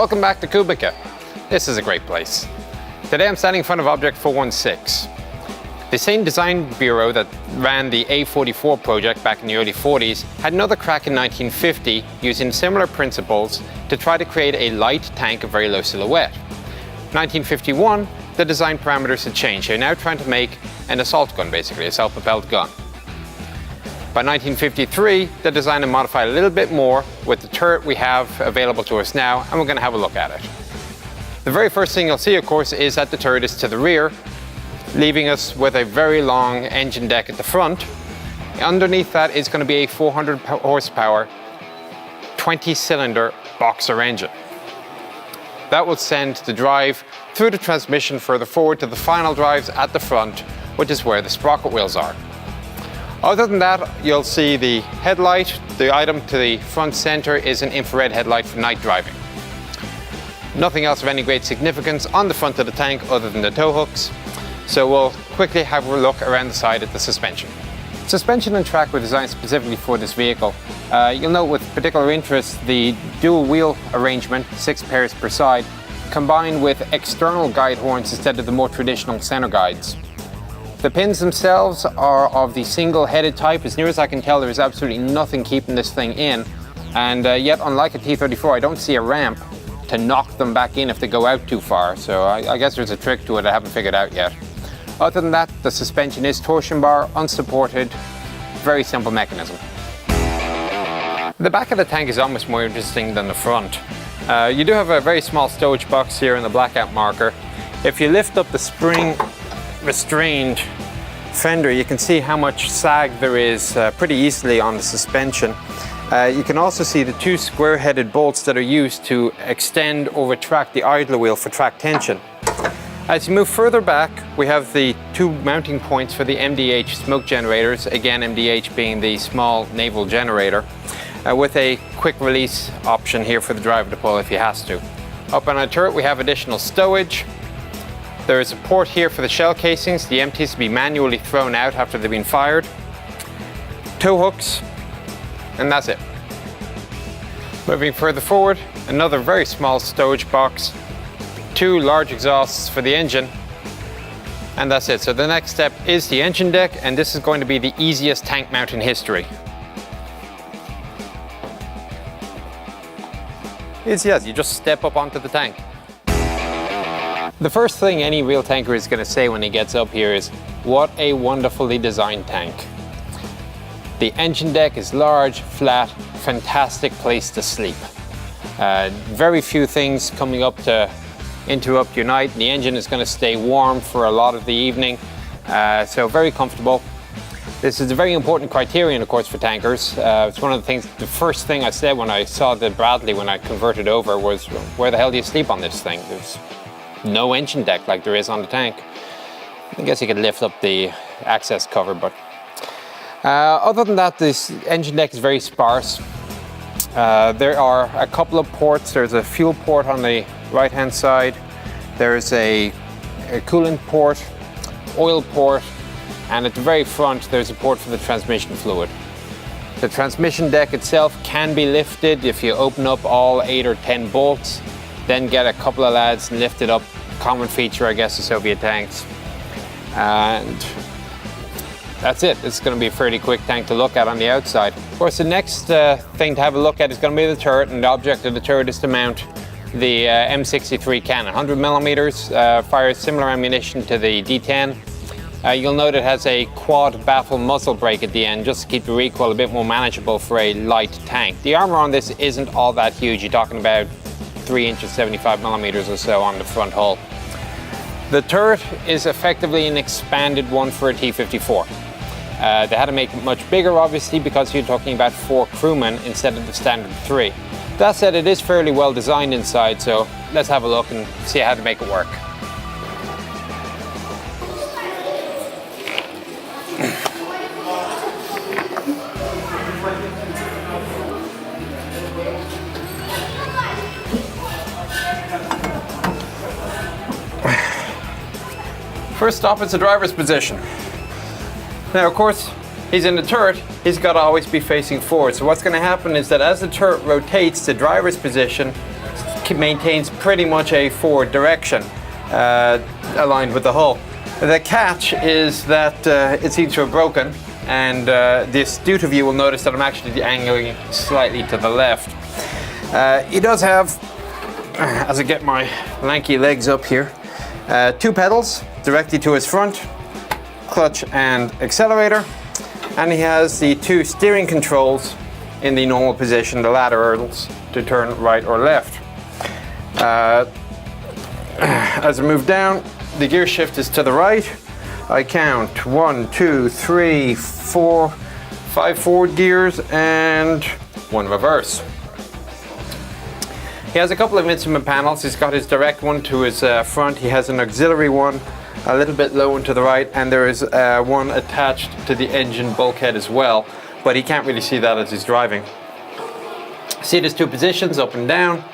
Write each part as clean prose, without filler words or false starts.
Welcome back to Kubica. This is a great place. Today I'm standing in front of Object 416. The same design bureau that ran the A44 project back in the early 40s had another crack in 1950 using similar principles to try to create a light tank of very low silhouette. 1951, the design parameters had changed. They're now trying to make an assault gun, basically, a self-propelled gun. By 1953, the design had modified a little bit more with the turret we have available to us now, and we're going to have a look at it. The very first thing you'll see, of course, is that the turret is to the rear, leaving us with a very long engine deck at the front. Underneath that is going to be a 400 horsepower, 20-cylinder boxer engine. That will send the drive through the transmission further forward to the final drives at the front, which is where the sprocket wheels are. Other than that, you'll see the headlight. The item to the front center is an infrared headlight for night driving. Nothing else of any great significance on the front of the tank other than the tow hooks. So we'll quickly have a look around the side at the suspension. Suspension and track were designed specifically for this vehicle. You'll note with particular interest the dual wheel arrangement, 6 pairs per side, combined with external guide horns instead of the more traditional center guides. The pins themselves are of the single-headed type. As near as I can tell, there is absolutely nothing keeping this thing in. And yet, unlike a T-34, I don't see a ramp to knock them back in if they go out too far. So I guess there's a trick to it I haven't figured out yet. Other than that, the suspension is torsion bar, unsupported, very simple mechanism. The back of the tank is almost more interesting than the front. You do have a very small stowage box here in the blackout marker. If you lift up the spring restrained fender, you can see how much sag there is pretty easily on the suspension. You can also see the 2 square-headed bolts that are used to extend or retract the idler wheel for track tension. As you move further back, we have the 2 mounting points for the MDH smoke generators, again MDH being the small naval generator, with a quick release option here for the driver to pull if he has to. Up on our turret we have additional stowage. There is a port here for the shell casings, the empties to be manually thrown out after they've been fired. Tow hooks, and that's it. Moving further forward, another very small stowage box, 2 large exhausts for the engine, and that's it. So the next step is the engine deck, and this is going to be the easiest tank mount in history. Easy as you just step up onto the tank. The first thing any real tanker is going to say when he gets up here is, what a wonderfully designed tank. The engine deck is large, flat, fantastic place to sleep. Very few things coming up to interrupt your night. The engine is going to stay warm for a lot of the evening, so very comfortable. This is a very important criterion, of course, for tankers. It's one of the things, the first thing I said when I saw the Bradley when I converted over was, where the hell do you sleep on this thing? There's no engine deck like there is on the tank. I guess you could lift up the access cover, but other than that, this engine deck is very sparse. There are a couple of ports. There's a fuel port on the right-hand side. There's a coolant port, oil port, and at the very front there's a port for the transmission fluid. The transmission deck itself can be lifted if you open up all 8 or 10 bolts, then get a couple of lads and lift it up. Common feature, I guess, of Soviet tanks. And that's it. It's going to be a fairly quick tank to look at on the outside. Of course, the next thing to have a look at is going to be the turret, and the object of the turret is to mount the M63 cannon. 100 millimeters, fires similar ammunition to the D10. You'll note it has a quad baffle muzzle brake at the end, just to keep the recoil a bit more manageable for a light tank. The armor on this isn't all that huge. You're talking about 3 inches, 75 millimeters or so on the front hull. The turret is effectively an expanded one for a T-54. They had to make it much bigger, obviously, because you're talking about 4 crewmen instead of the standard 3. That said, it is fairly well designed inside, so let's have a look and see how to make it work. First stop is the driver's position. Now, of course, he's in the turret, he's got to always be facing forward. So what's going to happen is that as the turret rotates, the driver's position maintains pretty much a forward direction aligned with the hull. The catch is that it seems to have broken, and the astute of you will notice that I'm actually angling slightly to the left. He does have, as I get my lanky legs up here, 2 pedals directly to his front, clutch and accelerator, and he has the 2 steering controls in the normal position, the laterals to turn right or left. As I move down, the gear shift is to the right. I count 1, 2, 3, 4, 5 forward gears and 1 reverse. He has a couple of instrument panels. He's got his direct one to his front. He has an auxiliary one a little bit low and to the right, and there is one attached to the engine bulkhead as well, but he can't really see that as he's driving. Seat has 2 positions, up and down,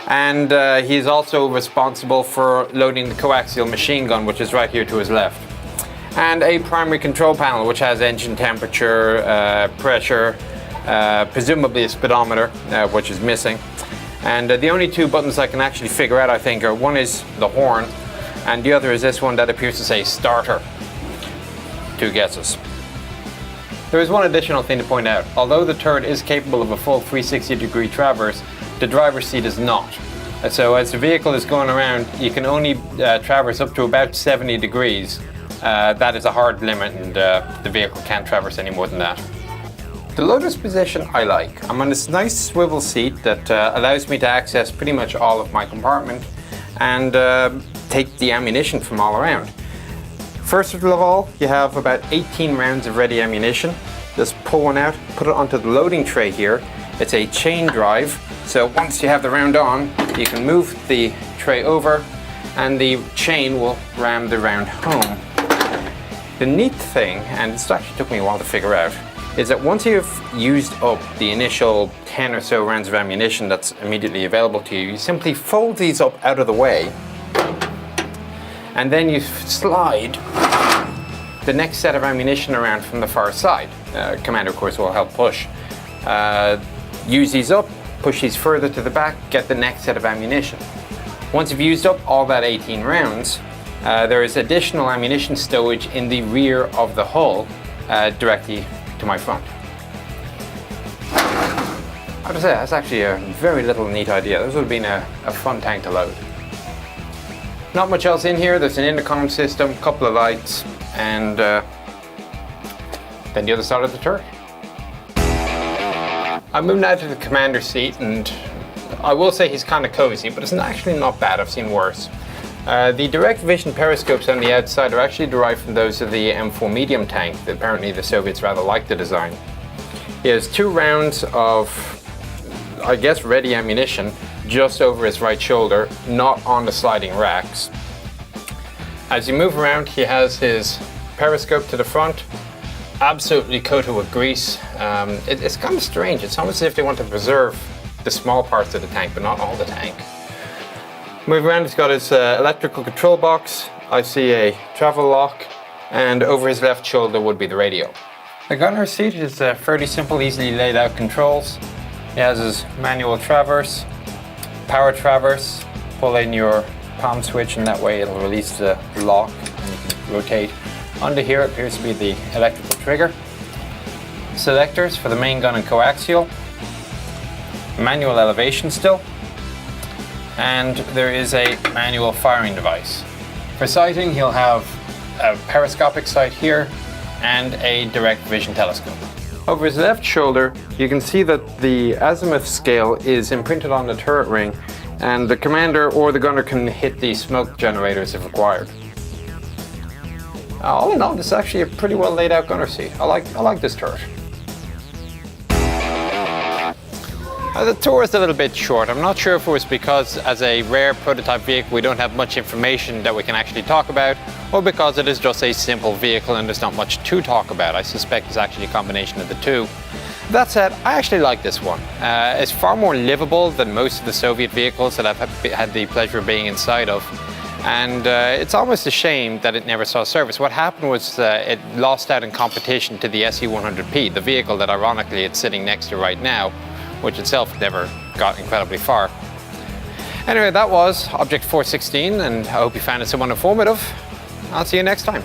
and he's also responsible for loading the coaxial machine gun, which is right here to his left. And a primary control panel which has engine temperature, pressure, presumably a speedometer, which is missing. And the only 2 buttons I can actually figure out, I think, are one is the horn, and the other is this one that appears to say starter. 2 guesses. There is one additional thing to point out. Although the turret is capable of a full 360-degree traverse, the driver's seat is not. So as the vehicle is going around, you can only traverse up to about 70 degrees. That is a hard limit, and the vehicle can't traverse any more than that. The loader's position I like. I'm on this nice swivel seat that allows me to access pretty much all of my compartment and take the ammunition from all around. First of all, you have about 18 rounds of ready ammunition. Just pull one out, put it onto the loading tray here. It's a chain drive, so once you have the round on, you can move the tray over and the chain will ram the round home. The neat thing, and this actually took me a while to figure out, is that once you've used up the initial 10 or so rounds of ammunition that's immediately available to you, you simply fold these up out of the way, and then you slide the next set of ammunition around from the far side. Commander, of course, will help push. Use these up, push these further to the back, get the next set of ammunition. Once you've used up all that 18 rounds, there is additional ammunition stowage in the rear of the hull, directly to my front. I have to say, that's actually a very little neat idea. This would have been a fun tank to load. Not much else in here. There's an intercom system, a couple of lights, and then the other side of the turret. I moved now to the commander seat, and I will say he's kind of cozy, but it's actually not bad. I've seen worse. The direct vision periscopes on the outside are actually derived from those of the M4 medium tank. Apparently the Soviets rather liked the design. He has 2 rounds of, I guess, ready ammunition just over his right shoulder, not on the sliding racks. As you move around, he has his periscope to the front, absolutely coated with grease. It's kind of strange. It's almost as if they want to preserve the small parts of the tank, but not all the tank. Move around, he's got his electrical control box. I see a travel lock, and over his left shoulder would be the radio. The gunner's seat is fairly simple, easily laid out controls. He has his manual traverse, power traverse. Pull in your palm switch, and that way it'll release the lock and you can rotate. Under here appears to be the electrical trigger. Selectors for the main gun and coaxial. Manual elevation still. And there is a manual firing device. For sighting, he'll have a periscopic sight here and a direct vision telescope. Over his left shoulder, you can see that the azimuth scale is imprinted on the turret ring, and the commander or the gunner can hit the smoke generators if required. All in all, this is actually a pretty well laid out gunner seat. I like this turret. The tour is a little bit short. I'm not sure if it was because as a rare prototype vehicle we don't have much information that we can actually talk about, or because it is just a simple vehicle and there's not much to talk about. I suspect it's actually a combination of the two. That said, I actually like this one. It's far more livable than most of the Soviet vehicles that I've had the pleasure of being inside of. And it's almost a shame that it never saw service. What happened was it lost out in competition to the SE-100P, the vehicle that ironically it's sitting next to right now, which itself never got incredibly far. Anyway, that was Object 416, and I hope you found it somewhat informative. I'll see you next time.